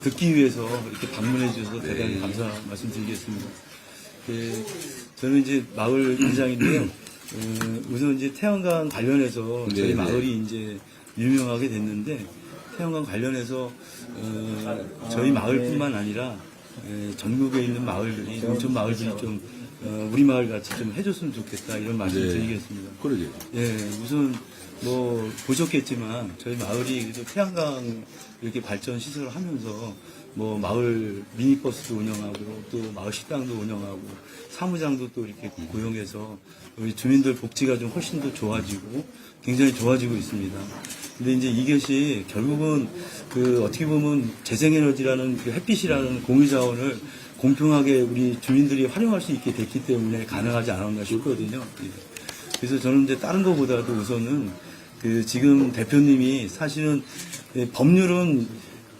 듣기 위해서 이렇게 방문해 주셔서 대단히 감사 말씀드리겠습니다. 저는 이제 마을 이장인데요. 우선 이제 태양광 관련해서 저희 마을이 이제 유명하게 됐는데, 태양광 관련해서 저희 마을뿐만 아니라 전국에 있는 마을들이, 농촌 마을들이 좀 우리 마을 같이 좀 해줬으면 좋겠다, 이런 말씀 드리겠습니다. 그러게요. 예, 우선 뭐 보셨겠지만 저희 마을이 그래도 태양광 이렇게 발전 시설을 하면서 뭐 마을 미니버스도 운영하고 또 마을 식당도 운영하고 사무장도 또 이렇게 고용해서 우리 주민들 복지가 좀 훨씬 더 좋아지고 굉장히 좋아지고 있습니다. 근데 이제 이것이 결국은 그 어떻게 보면 재생에너지라는 그 햇빛이라는 공유자원을 공평하게 우리 주민들이 활용할 수 있게 됐기 때문에 가능하지 않았나 싶거든요. 그래서 저는 이제 다른 것보다도 우선은 그 지금 대표님이 사실은 법률은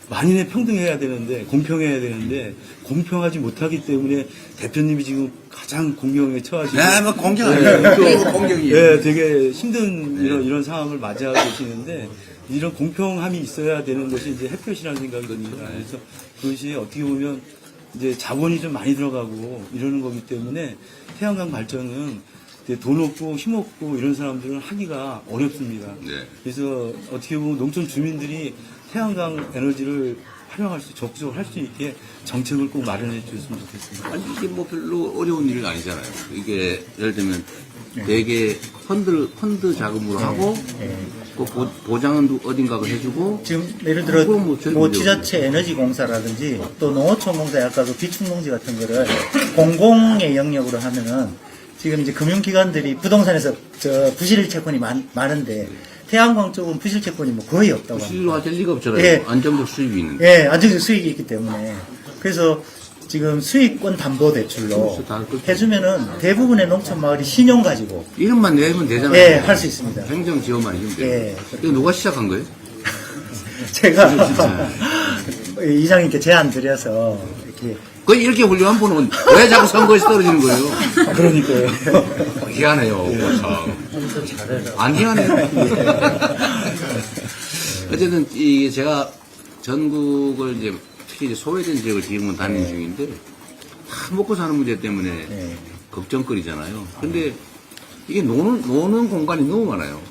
만인의 평등해야 되는데, 공평해야 되는데 공평하지 못하기 때문에 대표님이 지금 가장 공경에 처하시고, 뭐 공경 아니에요. 공경이에요. 예, 되게 힘든 이런 상황을 맞이하고 계시는데, 이런 공평함이 있어야 되는 것이 이제 햇볕이라는 생각이 듭니다. 그래서 그것이 어떻게 보면 이제 자본이 좀 많이 들어가고 이러는 거기 때문에 태양광 발전은 돈 없고 힘 없고 이런 사람들은 하기가 어렵습니다. 그래서 어떻게 보면 농촌 주민들이 태양광 에너지를 활용할 수, 적극적으로 할 수 있게 정책을 꼭 마련해 주셨으면 좋겠습니다. 아니, 이게 뭐 별로 어려운 일이 아니잖아요. 이게 예를 들면 되게 펀드 자금으로 하고 그 보장은 어딘가가 해주고, 지금 예를 들어 뭐 지자체 에너지공사라든지 또 농어촌공사의 아까 그 비축농지 같은 거를 공공의 영역으로 하면은 지금 이제 금융기관들이 부동산에서 저 부실 채권이 많은데 태양광 쪽은 부실 채권이 뭐 거의 없다고 합니다. 부실화 될 리가 없잖아요. 예. 안정적 수입이 있는데. 예, 안정적 수익이 있기 때문에. 그래서 지금 수익권 담보 대출로 해주면은 대부분의 농촌 마을이 신용 가지고 이름만 내면 되잖아요. 예, 할 수 있습니다. 행정 지원만 해주면 돼요. 예. 이거 누가 시작한 거예요? 제가 이장님께 제안 드려서 이렇게 그 이렇게 훌륭한 분은 왜 자꾸 선거에서 떨어지는 거예요? 그러니까요. 희한해요. 안 희한해요. 어쨌든 이게 제가 전국을 이제 특히 이제 소외된 지역을 지금은 다니는 중인데 다 먹고 사는 문제 때문에 걱정거리잖아요. 근데 이게 노는 공간이 너무 많아요.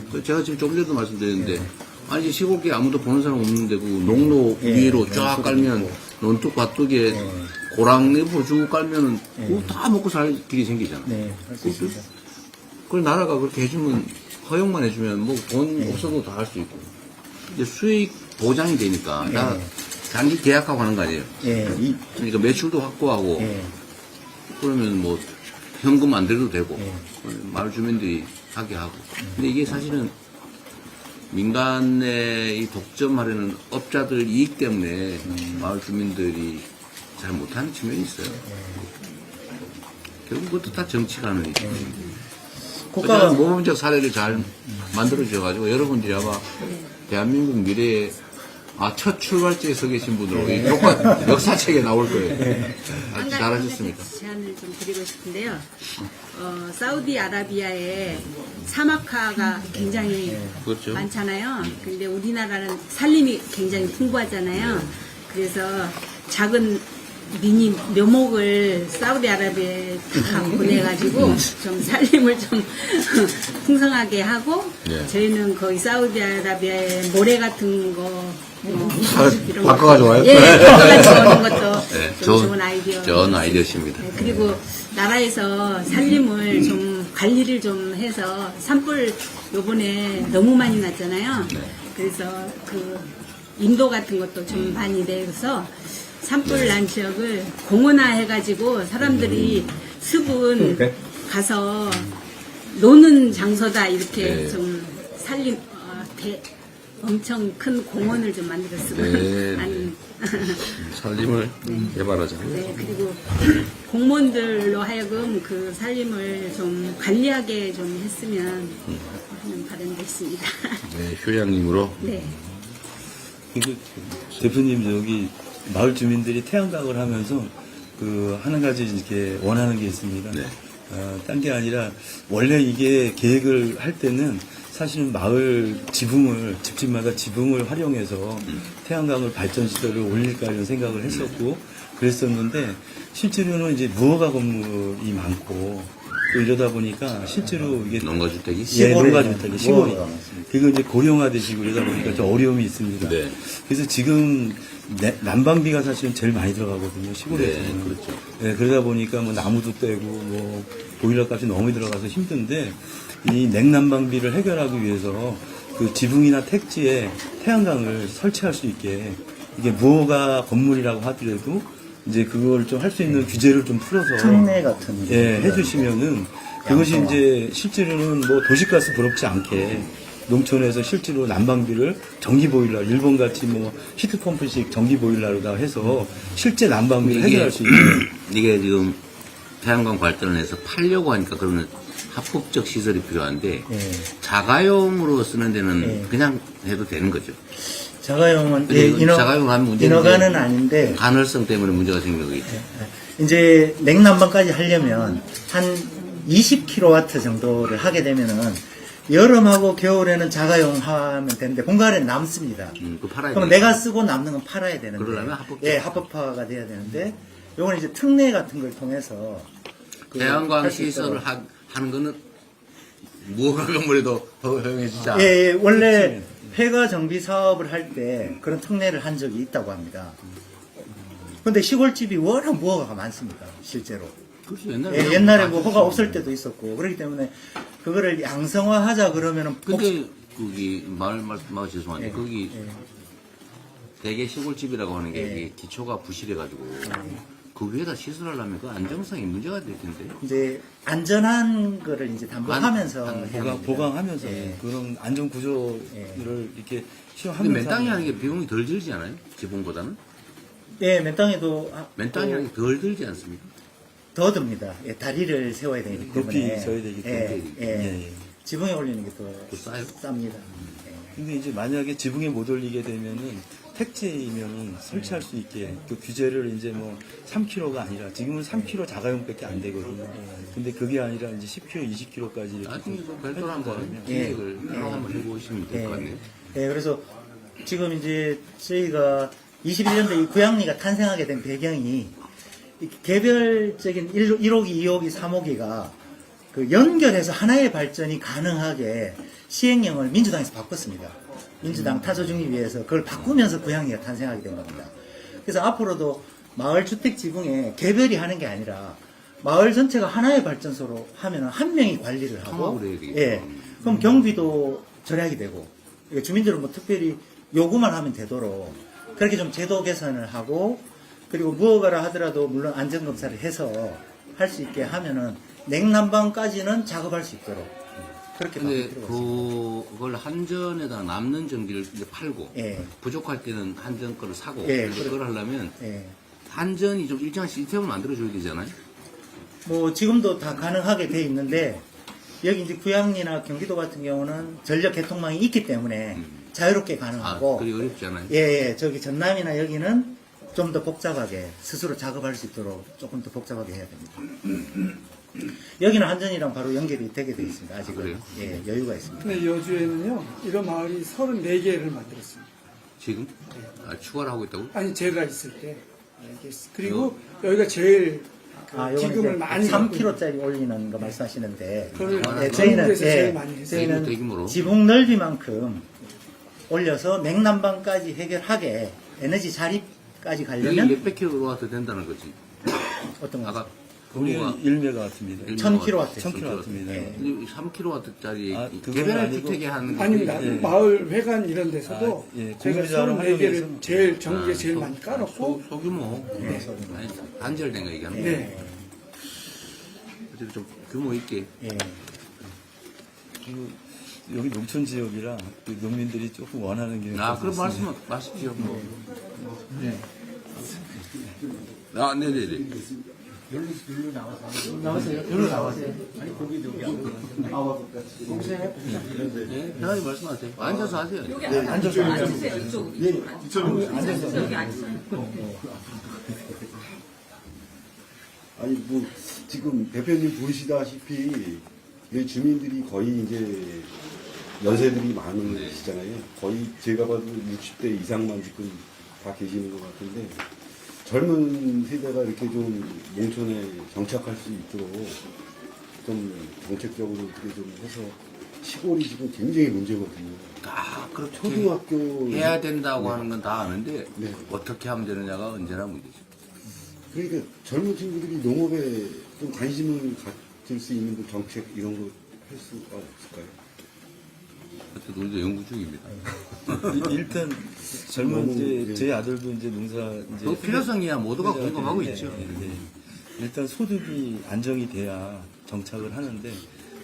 그래서 제가 지금 조금 전에도 말씀드렸는데, 아니, 이제 시골에 아무도 보는 사람 없는 데고, 농로 위로 쫙 깔면, 논둑 밭둑에 고랑잎으로 쭉 깔면은, 그거 다 먹고 살 길이 생기잖아요. 네, 할 수 있습니다. 그걸 나라가 그렇게 해주면, 허용만 해주면, 뭐 돈 없어도 다 할 수 있고. 이제 수익 보장이 되니까, 나 장기 계약하고 하는 거 아니에요? 예, 그러니까 매출도 확보하고, 예. 그러면 뭐, 현금 안 들여도 되고, 마을 주민들이 하게 하고. 근데 이게 사실은 민간의 이 독점하려는 업자들 이익 때문에 마을 주민들이 잘 못하는 측면이 있어요. 결국 그것도 다 정치가 하는 일이죠. 국가가 모범적 사례를 잘 만들어 주셔가지고 여러분들이 아마 대한민국 미래에 첫 출발지에 서 계신 분으로 이 역사책에 나올 거예요. 아주 잘하셨습니다. 제안을 좀 드리고 싶은데요. 사우디아라비아에 사막화가 굉장히 그렇죠. 많잖아요. 근데 우리나라는 산림이 굉장히 풍부하잖아요. 그래서 작은 미니 묘목을 사우디아라비아에 다 보내가지고 좀 산림을 좀 풍성하게 하고, 저희는 거기 사우디아라비아에 모래 같은 거 이런 바꿔가 좋아요? 예, 바꿔가 좋은 것도 좀 좋은 아이디어. 좋은 아이디어십니다. 네, 그리고 나라에서 산림을 좀 관리를 좀 해서 산불 요번에 너무 많이 났잖아요. 그래서 그 인도 같은 것도 좀 많이 내서 산불 난 지역을 공원화 해가지고 사람들이 습은 가서 노는 장소다 이렇게 좀 살림 엄청 큰 공원을 좀 만들었으면 하는. 살림을 개발하자. 네, 그리고 공무원들로 하여금 그 살림을 좀 관리하게 좀 했으면 하는 바람도 있습니다. 네, 효양님으로. 네. 그리고 대표님 저기 마을 주민들이 태양광을 하면서 그 한 가지 이렇게 원하는 게 있습니다. 딴 게 아니라 원래 이게 계획을 할 때는 사실은 마을 지붕을 집집마다 지붕을 활용해서 태양광을 발전 시설을 올릴까 이런 생각을 했었고 그랬었는데 실제로는 이제 무허가 건물이 많고 또 이러다 보니까 실제로 이게 농가주택이? 예, 시골에 농가주택이 시골이 무허가가 많습니다. 그거 이제 고령화되시고 그러다 보니까 좀 어려움이 있습니다. 네. 그래서 지금 난방비가 사실은 제일 많이 들어가거든요 시골에서는. 네, 그렇죠. 네, 그러다 보니까 뭐 나무도 떼고 뭐 보일러 값이 너무 들어가서 힘든데 이 냉난방비를 해결하기 위해서 그 지붕이나 택지에 태양광을 설치할 수 있게 이게 무허가 건물이라고 하더라도 이제 그걸 좀 할 수 있는 규제를 좀 풀어서 특례 같은 예, 해주시면은 그것이 양성화. 이제 실제로는 뭐 도시가스 부럽지 않게 농촌에서 실제로 난방비를 전기 보일러 일본 같이 뭐 히트펌프식 전기 보일러로다 해서 실제 난방비를 해결할 수 있는 이게 지금 태양광 발전을 해서 팔려고 하니까 그러면 합법적 시설이 필요한데 예. 자가용으로 쓰는 데는 예. 그냥 해도 되는 거죠. 자가용은 근데 예, 이건 자가용 하면 문제인데 인허가는 아닌데 간헐성 때문에 문제가 생기는 거겠죠. 이제 냉난방까지 하려면 한 20kW 정도를 하게 되면은 여름하고 겨울에는 자가용 하면 되는데 공간에 남습니다. 그 팔아야 그럼 되겠다. 내가 쓰고 남는 건 팔아야 되는데. 그러려면 합법적. 예, 합법화가 돼야 되는데 요건 이제 특례 같은 걸 통해서 그걸 태양광 할수 시설을 있도록. 하는 거는 무허가 건물에도 허용해 주자. 예, 예, 원래 폐가 정비 사업을 할 때 그런 특례를 한 적이 있다고 합니다. 근데 시골집이 워낙 무허가가 많습니다, 실제로. 그렇죠. 옛날에. 예, 옛날에 뭐 허가 없을 때도 있었고, 그렇기 때문에 그거를 양성화하자 그러면은 근데 거기 마을 죄송한데 예, 거기 예. 대개 시골집이라고 하는 게 예. 이게 기초가 부실해가지고 그 위에다 시설하려면 그 안정성이 문제가 될 텐데. 이제 안전한 거를 이제 담보하면서 해야 됩니다. 보강하면서 예. 그런 안전 구조를 이렇게 근데 시험하면서 맨 땅이 하는 게 비용이 덜 들지 않아요? 지붕보다는? 예, 맨 땅에도 맨 땅이 하는 게 덜 들지 않습니까? 더 듭니다. 예, 다리를 세워야 되기 때문에. 높이 져야 되기 때문에. 예, 예, 예. 지붕에 올리는 게 더 더 싸요? 쌉니다. 근데 이제 만약에 지붕에 못 올리게 되면은 택지이면은 설치할 수 있게 그 규제를 이제 뭐 3kg가 아니라 지금은 3kg 자가용밖에 안 되거든요. 근데 그게 아니라 이제 10kg, 20kg까지 이렇게 나중에 그 별도로 한번 예. 기획을 한번 해보시면 될 것 같네요. 예, 그래서 지금 이제 저희가 21년도에 이 구양리가 탄생하게 된 배경이 이 개별적인 1호기, 2호기, 3호기가 그 연결해서 하나의 발전이 가능하게 시행령을 민주당에서 바꿨습니다. 민주당 타소중립위에서 그걸 바꾸면서 구양리가 탄생하게 된 겁니다. 그래서 앞으로도 마을 주택 지붕에 개별이 하는 게 아니라 마을 전체가 하나의 발전소로 하면 한 명이 관리를 하고, 통합을 해야 되겠죠. 예, 그럼 경비도 절약이 되고, 그러니까 주민들은 뭐 특별히 요구만 하면 되도록 그렇게 좀 제도 개선을 하고, 그리고 무허가라 하더라도 물론 안전검사를 해서 할 수 있게 하면은 냉난방까지는 작업할 수 있도록 그렇게 근데 바꿀 필요가 있습니다. 그걸 한전에다 남는 전기를 이제 팔고 예. 부족할 때는 한전 거를 사고 예, 그걸 하려면 예. 한전이 좀 일정한 시스템을 만들어줘야 되잖아요. 뭐 지금도 다 가능하게 돼 있는데 여기 이제 구양리나 경기도 같은 경우는 전력 개통망이 있기 때문에 자유롭게 아, 가능하고 그게 어렵지 않아요? 예, 예, 저기 전남이나 여기는 좀 더 복잡하게 스스로 작업할 수 있도록 조금 더 복잡하게 해야 됩니다. 여기는 한전이랑 바로 연결이 되게 되어 있습니다. 아직은 그래요? 예, 여유가 있습니다. 근데 여주에는요, 이런 마을이 34개를 만들었습니다. 지금? 아, 추가를 하고 있다고? 아니, 제가 있을 때. 그리고 여기가 제일 그 요건 기금을 이제 많이 받고 있는 3kg짜리 올리는 거 말씀하시는데 그걸 예, 저희는 전국에서 제일 많이 했어요. 저희는 대규모로. 지붕 넓이만큼 올려서 냉난방까지 해결하게 에너지 자립까지 여기 가려면 몇백 킬로와트 된다는 거지. 어떤 거? 아까 우리는 그거가 1메가와트입니다. 1000kW. 1000kW입니다. 예. 3kW짜리 아, 그건 개별 아니고- 주택에 하는 아닙니다. 예. 마을 회관 이런 데서도 아, 예. 제가 공유자를 34개를 활용해서. 제일 전국에 제일 많이 깔았고, 소규모. 아니, 단절된 거 얘기하는 거. 네. 어쨌든 좀 규모 있게. 예. 그리고 여기 농촌 지역이라 그 농민들이 조금 원하는 게 아, 그럼 있습니다. 말씀하십시오. 아, 네네네. 나오세요. 여기로 나와세요. 네, 편하게 말씀하세요. 앉아서 하세요. 아니 뭐 지금 대표님 보시다시피 여기 주민들이 거의 이제 연세들이 많으시잖아요. 거의 제가 봐도 60대 이상만 지금 다 계시는 것 같은데 젊은 세대가 이렇게 좀 농촌에 정착할 수 있도록 좀 정책적으로 어떻게 좀 해서 시골이 지금 굉장히 문제거든요. 그렇게 초등학교 해야 된다고 하는 건 다 아는데 네. 어떻게 하면 되느냐가 언제나 문제죠. 그러니까 젊은 친구들이 농업에 좀 관심을 가질 수 있는 그 정책 이런 거 할 수가 없을까요? 그래서 우리도 연구 중입니다. 일단 젊은 너무, 이제 예. 제 아들도 이제 농사 이제 그 필요성이야 모두가 공감하고 네, 있죠. 네, 네. 일단 소득이 안정이 돼야 정착을 하는데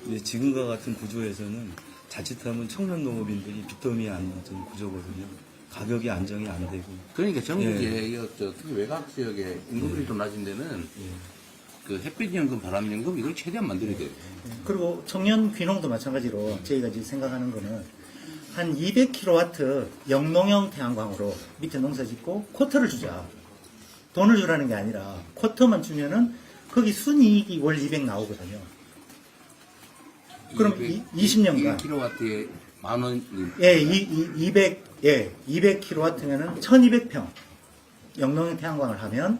이제 지금과 같은 구조에서는 자칫하면 청년 농업인들이 빚더미에 앉는 구조거든요. 가격이 안정이 안 되고. 그러니까 전국에 예. 특히 외곽 지역에 임금률이 좀 낮은 데는 그 햇빛연금, 바람연금 이걸 최대한 만들어야 돼요. 그리고 청년 귀농도 마찬가지로 저희가 지금 생각하는 거는 한 200kW 영농형 태양광으로 밑에 농사 짓고 쿼터를 주자. 돈을 주라는 게 아니라 쿼터만 주면은 거기 순이익이 월 200 나오거든요. 그럼 20년간 1kW에 10,000원. 예, 200kW면은 1200평 영농형 태양광을 하면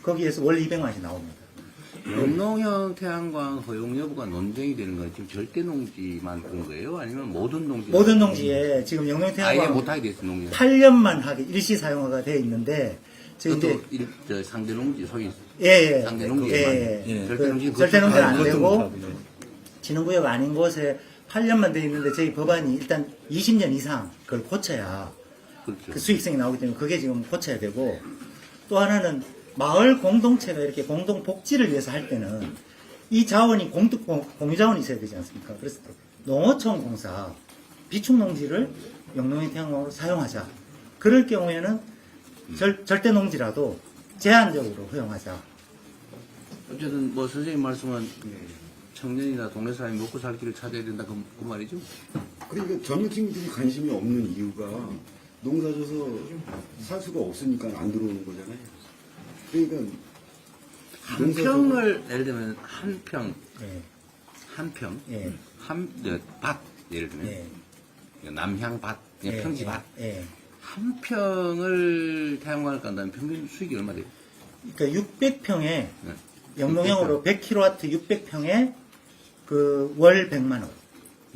거기에서 월 200만원이 나옵니다. 영농형 태양광 허용 여부가 논쟁이 되는 건 지금 절대 농지만 그런 거예요? 아니면 모든 농지? 모든 농지에 지금 영농형 아예 태양광 못하게 돼 있어 농지. 8년만 하게 일시 사용화가 되어 있는데 저희 그것도 이제 저 상대 농지 소위 예, 상대 농지만 예. 절대 농지 절대 농지는 안 그것도 되고 못하고, 네. 진흥구역 아닌 곳에 8년만 되어 있는데 저희 법안이 일단 20년 이상 그걸 고쳐야 그렇죠. 그 수익성이 나오기 때문에 그게 지금 고쳐야 되고 또 하나는 마을 공동체가 이렇게 공동 복지를 위해서 할 때는 이 자원이 공유 자원이 있어야 되지 않습니까? 그래서 농어촌 공사 비축 농지를 영농형 태양광으로 사용하자. 그럴 경우에는 절대 농지라도 제한적으로 허용하자. 어쨌든 뭐 선생님 말씀은 청년이나 동네 사람이 먹고 살 길을 찾아야 된다 그 말이죠. 그러니까 젊은 친구들이 관심이 없는 이유가 농사 져서 살 수가 없으니까 안 들어오는 거잖아요. 그러니까 한 평을 예를 들면 한 평, 예, 한 평, 예, 밭 예를 들면 예, 남향 밭, 그냥 예, 평지 예, 밭. 예. 한 평을 태양광을 깐다면 평균 수익이 얼마 돼요? 그러니까 600평에 네. 영농형으로 100kW 600평에 그 월 100만 원.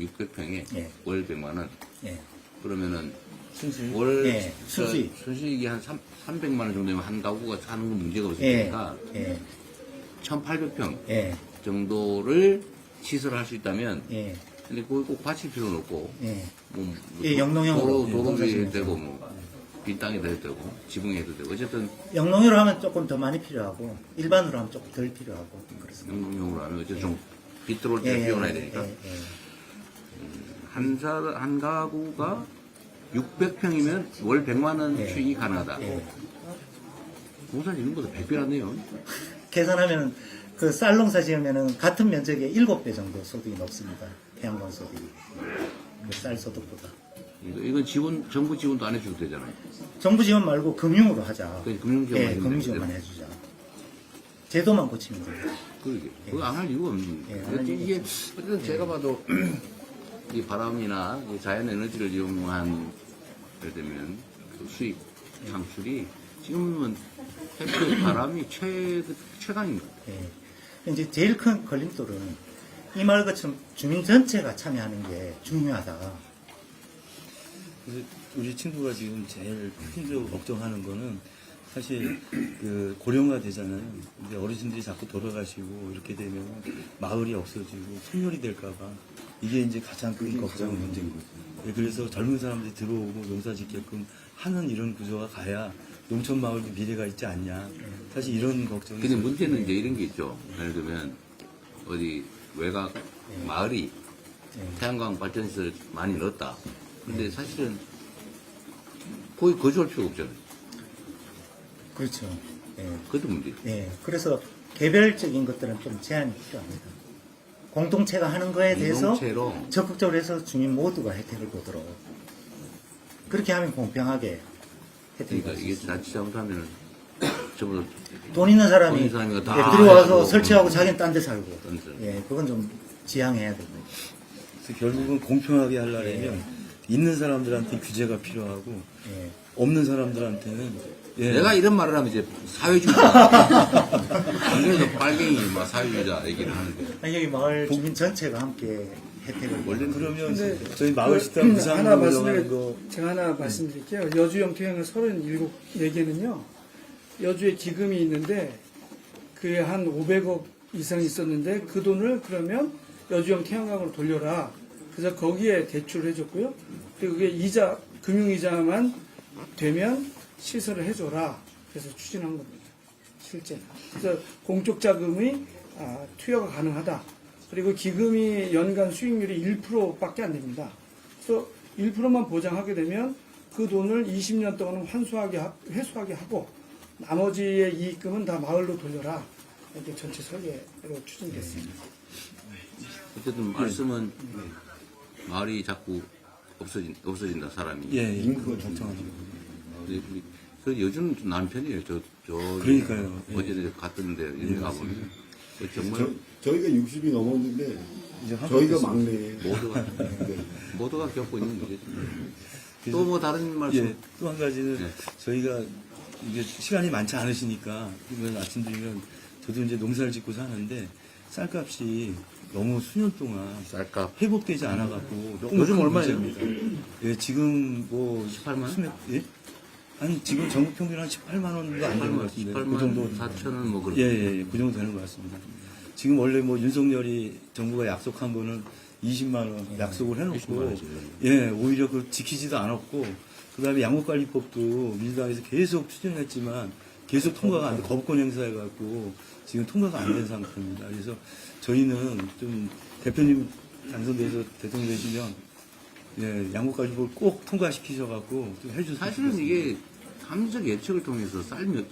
600평에 예. 월 100만 원. 예. 그러면은 순수익. 월 예, 순수익. 순수익이 한 300만 원 정도면 한 가구가 사는 건 문제가 없을 예. 테니까 예. 1,800평 예. 정도를 시설할 수 있다면 예. 근데 그걸 꼭 바칠 필요는 없고 예. 뭐 예, 영농형으로. 도로비 해도 농사지면서. 되고 뭐 빈 땅에도 해도 되고 지붕에 해도 되고 어쨌든 영농으로 하면 조금 더 많이 필요하고 일반으로 하면 조금 덜 필요하고 그렇습니다. 영농용으로 하면 어쨌든 좀 빛 들어올 때 비워놔야 되니까 예, 예. 한 가구가 600평이면 월 100만 원 예. 수익이 가능하다. 예. 부산 짓는 것보다 100배 낫네요. 계산하면 그 쌀농사 지으면은 같은 면적의 7배 정도 소득이 높습니다. 태양광 소득이. 그 쌀 소득보다. 이건 지원, 정부 지원도 안 해줘도 되잖아요. 정부 지원 말고 금융으로 하자. 그러니까 금융 지원만 예, 해주면 금융 되는데. 지원만 해주자. 제도만 고치면 됩니다. 그러게. 그거 안 할 이유가 없는 예, 거예요. 안 할 이유가 이게, 어쨌든 제가 봐도, 이 바람이나 이 자연 에너지를 이용한, 예를 들면, 그 수익 창출이, 지금은 햇빛, 바람이 최강입니다. 예. 이제 제일 큰 걸림돌은 이 말 것처럼 주민 전체가 참여하는 게 중요하다. 그래서 우리 친구가 지금 제일 핵심적으로 걱정하는 거는 사실 그 고령화 되잖아요. 근데 어르신들이 자꾸 돌아가시고 이렇게 되면 마을이 없어지고 소멸이 될까봐 이게 이제 가장 큰 걱정 문제인 거죠. 예, 그래서 젊은 사람들이 들어오고 농사 짓게끔 하는 이런 구조가 가야 농촌 마을도 미래가 있지 않냐. 사실 이런 걱정이. 근데 문제는 이제 이런 게 있죠. 예를 들면, 어디 외곽 마을이 태양광 발전시설 많이 넣었다. 근데 사실은 거기 거주할 필요가 없잖아요. 그렇죠. 예. 그것도 문제죠. 예. 그래서 개별적인 것들은 좀 제한이 필요합니다. 공동체가 하는 거에 대해서 공동체로. 적극적으로 해서 주민 모두가 혜택을 보도록 그렇게 하면 공평하게 혜택이 그러니까 받을 수 이게 있습니다. 자칫 잘못하면 전부 다 돈 있는 사람이 돈 있는 사람이 다 들어와서 해가지고. 설치하고 자기는 딴 데 살고 딴데 살고. 예, 그건 좀 지양해야 됩니다. 결국은 공평하게 하려면 있는 사람들한테 규제가 필요하고 예. 없는 사람들한테는 예. 내가 이런 말을 하면 이제 사회주의자. 안 그래도 빨갱이 막 사회주의자 얘기를 하는데. 아니, 여기 마을 주민 전체가 함께 혜택을 원래는 그러면 근데 저희 마을 식당 하나 무상으로 운영하는 말씀드릴 거 제가 하나 말씀드릴게요. 여주형 토양을 37개는요. 여주에 기금이 있는데 그게 한 500억 이상 있었는데 그 돈을 그러면 여주형 태양광으로 돌려라. 그래서 거기에 대출을 해줬고요. 그리고 그게 이자, 금융이자만 되면 시설을 해줘라. 그래서 추진한 겁니다. 실제는. 그래서 공적 자금의 투여가 가능하다. 그리고 기금이 연간 수익률이 1%밖에 안 됩니다. 그래서 1%만 보장하게 되면 그 돈을 20년 동안은 회수하게 하고 나머지의 이익금은 다 마을로 돌려라. 이렇게 전체 설계로 추진됐습니다. 어쨌든 말씀은 마을이 자꾸 없어진다 사람이. 예, 그거 걱정하는 거예요. 그 요즘 좀 나은 편이에요. 저 그러니까요. 예. 어제 갔던데 여기 가보면 정말 저희가 60이 넘었는데 이제 저희가 막내예요. 모두가 네. 모두가 겪고 있는 문제죠. 또 뭐 다른 말씀? 예, 또 한 가지는 네. 저희가 이게 시간이 많지 않으시니까 이걸 말씀드리면 저도 이제 농사를 짓고 사는데 쌀값이 너무 수년 동안 쌀값 회복되지 않아갖고 너무 요즘 큰 얼마예요? 문제입니다. 예, 지금 뭐 18만 원? 수면, 예? 아니 지금 전국 평균 한 18만 원도 안 되는 것 같은데 18만 그 정도 4천 원 뭐 그런. 예, 그 정도 되는 것 같습니다. 지금 원래 뭐 윤석열이 정부가 약속한 거는 20만 원 약속을 20만 해놓고 원이죠. 예, 오히려 그걸 지키지도 않았고 그다음에 양곡관리법도 민주당에서 계속 추진했지만 계속 통과가 안 돼, 거부권 행사해갖고 지금 통과가 안 된 상태입니다. 그래서 저희는 좀 대표님 당선돼서 대통령 되시면 예, 양곡관리법을 꼭 통과시키셔갖고 좀 해주세요. 사실은 이게 합리적 예측을 통해서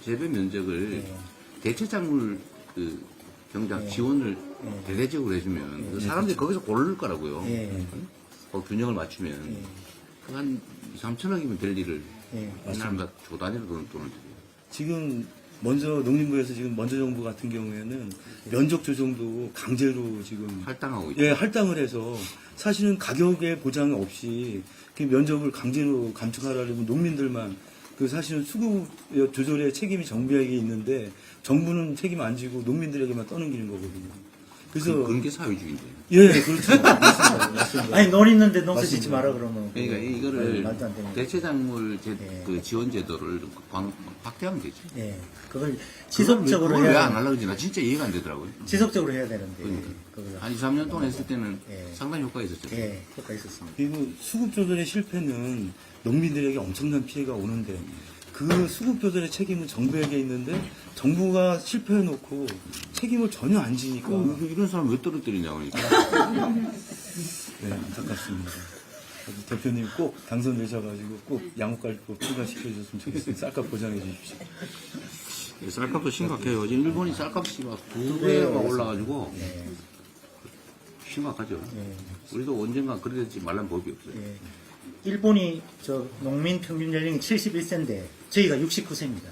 재배 면적을 대체작물 그 경작 지원을 대대적으로 해주면 그 사람들이 거기서 고를 거라고요. 예. 균형을 맞추면 한 2, 3천억이면 될 일을 예. 옛날보다 조 단위로 돈을 들여요. 지금 먼저 농림부에서 지금 먼저 정부 같은 경우에는 면적 조정도 강제로 지금 할당하고 있죠. 예, 할당을 해서 사실은 가격에 보장 없이 그 면적을 강제로 감축하려면 농민들만 그 사실은 수급 조절의 책임이 정부에게 있는데 정부는 책임 안 지고 농민들에게만 떠넘기는 거거든요. 그래서 그런 게 사회주의인데. 예, 그렇죠. 맞습니다. 아니, 논 있는데 농사 맞습니다. 짓지 마라 그러면. 그러니까 이거를 말도 안 되는 거죠. 대체작물 예. 그 지원 제도를 확대하면 되지. 예. 그걸 지속적으로 그걸 왜 해야, 안 하려고 그러지? 나 진짜 이해가 안 되더라고요. 지속적으로 해야 되는데. 그러니까. 그걸 한 2, 3년 동안 했을 때는 예. 상당히 효과가 있었죠. 예, 효과 있었습니다. 그리고 수급 조절의 실패는 농민들에게 엄청난 피해가 오는데 그 수급 조절의 책임은 정부에게 있는데 정부가 실패해놓고 책임을 전혀 안 지니까 이런 사람 왜 떨어뜨리냐고 그러니까. 네, 안타깝습니다. 그래서 대표님 꼭 당선되셔가지고 꼭 양곡관리법 통과시켜주셨으면 좋겠어요. 쌀값 보장해 주십시오. 쌀값도 심각해요. 지금 일본이 쌀값이 막 2배가 올라가지고 심각하죠. 우리도 언젠가 그러지 말란 법이 없어요. 예. 일본이 농민 평균 연령이 71세인데 저희가 69세입니다.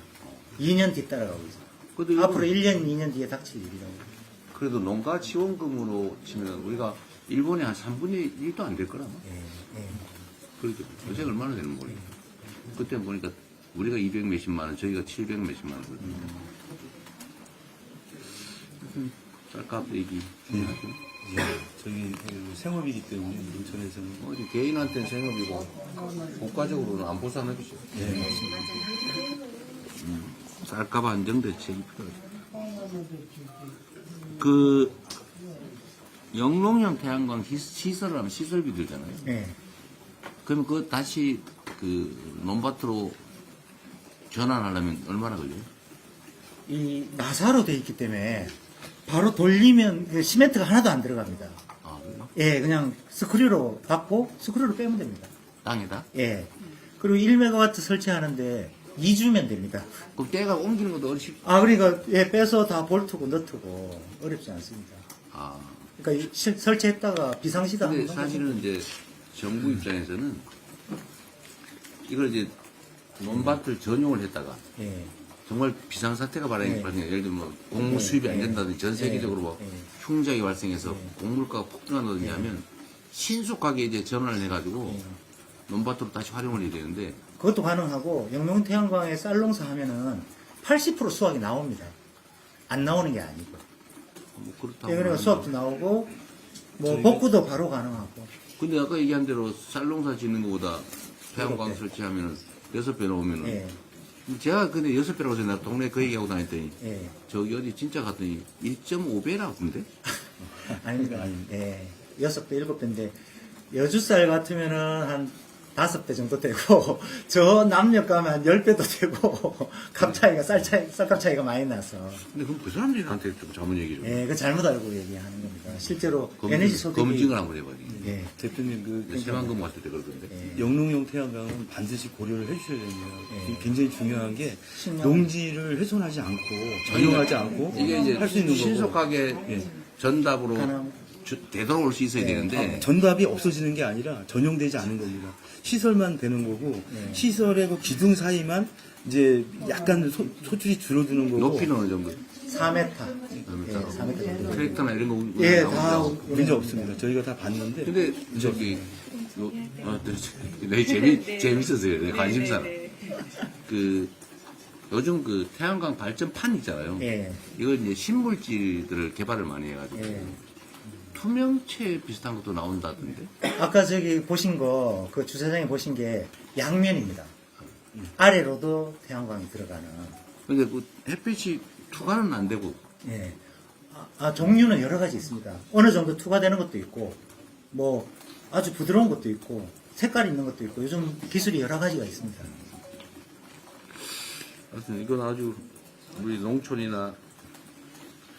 2년 뒤따라가고 있어요. 그래도 앞으로 1년, 2년 뒤에 닥칠 일이라고. 그래도 농가 지원금으로 치면 우리가 일본의 한 3분의 1도 안 될 거라. 예, 예. 그렇죠. 요새 얼마나 되는 거예요. 그때 보니까 우리가 200 몇십만 원, 저희가 700 몇십만 원거든요. 쌀값 얘기 중요하죠. 예, 저희 그 생업이기 때문에 농촌에서는 어디 개인한테는 생업이고 국가적으로는 안보 산업이죠. 예, 맞습니다. 쌀값 안정 대책이 필요하죠. 그 영농형 태양광 시설을 하면 시설비 들잖아요. 예. 그러면 그 다시 그 논밭으로 전환하려면 얼마나 걸려요? 이 나사로 돼 있기 때문에 바로 돌리면 그 시멘트가 하나도 안 들어갑니다. 아, 그래요? 예, 그냥 스크류로 받고 스크류로 빼면 됩니다. 땅에다? 예. 그리고 1메가와트 설치하는데 2주면 됩니다. 그럼 때가 옮기는 것도 어렵지. 아, 그러니까 예, 빼서 다 볼트고 너트고 어렵지 않습니다. 아. 그러니까 설치했다가 비상시다 근데 하는 건 사실은 이제 정부 입장에서는 이걸 이제 논밭을 전용을 했다가 예. 정말 비상사태가 발생해, 예를 들면 뭐 곡물 수입이 안 된다든지 전 세계적으로 뭐 흉작이 발생해서 곡물가가 폭등한다든지 하면 신속하게 이제 전환을 해가지고 논밭으로 다시 활용을 해야 되는데 그것도 가능하고 영농태양광에 쌀농사 하면은 80% 수확이 나옵니다. 안 나오는 게 아니고. 뭐 그렇다고. 그러니까 하는데. 수확도 나오고 뭐 복구도 바로 가능하고. 근데 아까 얘기한 대로 쌀농사 짓는 것보다 태양광 설치하면은 6배 나오면은 예. 제가 근데 6배라고 해서 내가 동네 그 얘기하고 다녔더니 예. 저기 어디 진짜 갔더니 1.5배라고 하던데? 아닙니다. 예. 6배, 7배인데 여주쌀 같으면은 한 5배 정도 되고 저 남녘 가면 한 10배도 되고 값 차이가 쌀값 차이가 많이 나서 근데 그럼 그 사람들한테 좀 잘못 얘기 좀. 예, 그 잘못 알고 얘기하는 겁니다. 실제로 에너지 소득이 검증을 한번 해봐야지. 예. 대표님 그 새만금 왔을 때 그러던데. 예. 영농용 태양광은 반드시 고려를 해주셔야 됩니다. 이게 굉장히 중요한 게 식량. 농지를 훼손하지 않고 전용하지 않고 이게 이제 할 수 있는 거고 신속하게 예. 전답으로 가능. 되돌아올 수 있어야 예. 되는데 전답이 없어지는 게 아니라 전용되지 않은 겁니다. 시설만 되는 거고 네. 시설의 그 기둥 사이만 이제 약간 소출이 줄어드는 거고 높이는 어느 정도? 4m. 예, 4m 정도. 트랙터나 이런 거 예, 나오죠? 다 문제 없습니다. 저희가 다 봤는데 근데 저기 내 재밌었어요. 내 관심사라. 그 요즘 그 태양광 발전판 있잖아요. 예. 이거 이제 신물질들을 개발을 많이 해가지고 예. 투명체 비슷한 것도 나온다던데. 아까 저기 보신 거, 그 주차장에 보신 게 양면입니다. 아래로도 태양광이 들어가는. 근데 그 햇빛이 투과는 안 되고 예. 종류는 여러 가지 있습니다. 어느 정도 투과되는 것도 있고, 뭐, 아주 부드러운 것도 있고, 색깔이 있는 것도 있고, 요즘 기술이 여러 가지가 있습니다. 하여튼 이건 아주 우리 농촌이나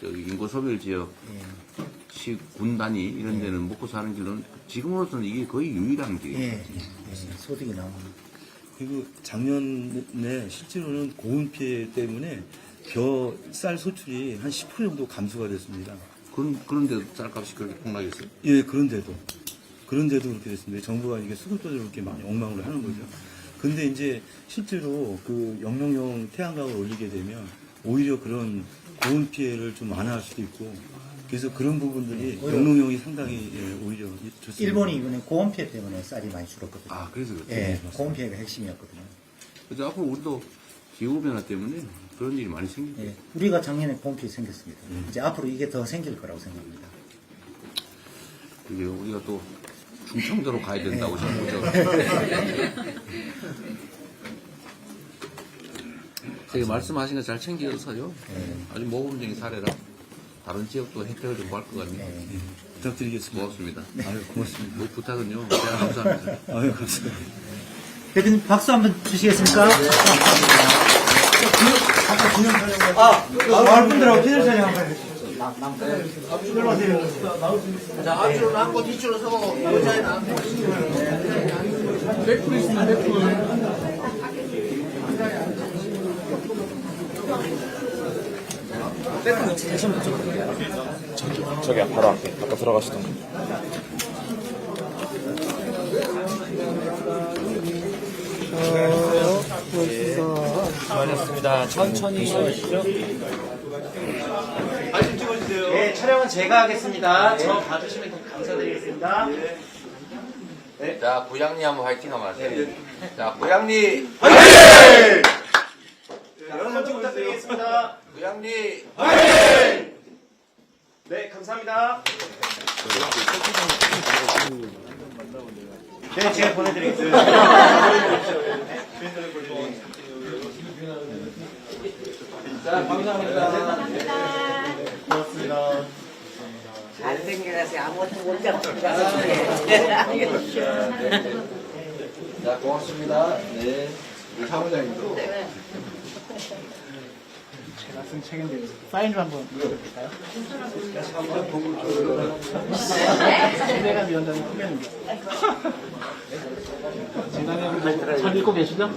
저기 인구 소멸 지역 예. 시군 단위 이런 데는 먹고 사는 길은 지금으로서는 이게 거의 유일한 길이에요. 예. 예. 소득이 나옵니다. 그리고 작년에 실제로는 고온 피해 때문에 쌀 소출이 한 10% 정도 감소가 됐습니다. 그런데도 쌀값이 그렇게 폭락했어요. 예, 그런데도 그렇게 됐습니다. 정부가 이게 수급조절을 이렇게 많이 엉망으로 하는 거죠. 근데 이제 실제로 그 영농용 태양광을 올리게 되면 오히려 그런 고온 피해를 좀 완화할 수도 있고 그래서 그런 부분들이 영농용이 상당히 오히려 좋습니다. 일본이 이번에 고온 피해 때문에 쌀이 많이 줄었거든요. 아, 그래서 그렇죠. 예. 고온 피해가 핵심이었거든요. 그래서 앞으로 우리도 기후변화 때문에 그런 일이 많이 생기고 예. 우리가 작년에 고온 피해 생겼습니다. 이제 앞으로 이게 더 생길 거라고 생각합니다. 그게 우리가 또 중청도로 가야 된다고 생각하죠. 제가 말씀하신 거 잘 챙겨서요. 아주 모범적인 사례라 다른 지역도 혜택을 좀 구할 것 같네요. 부탁드리겠습니다. 고맙습니다. 아유, 고맙습니다. 뭐 부탁은요. 제가 감사합니다. 아유, 감사합니다. 대표님 박수 한번 주시겠습니까? 마을 분들하고 기념 촬영 한번 해주시죠. 자, 앞으로 남고 뒤쪽으로 서고 의자에는 앉고. 백불 있습니다, 백불. 저기 바로 앞에 아까 들어가시던 거. 수고하셨습니다. 천천히 쉬어주시죠. 네, 촬영은 제가 하겠습니다. 저 봐주시면 감사드리겠습니다. 자, 부장님 한번 화이팅 한번 하세요. 자, 부장님. 여러분 부탁드리겠습니다. 부장님. 네, 감사합니다. 네, 제가 보내드리겠습니다. 자, 감사합니다. 고맙습니다. 잘생겨서 아무것도 못 잡고 자, 고맙습니다. 네. 우리 사무장님도. 제가 쓴 책인데 사인 좀 한번 읽어볼까요? 최대감 위원장님 후배입니다. 잘 읽고 계시죠?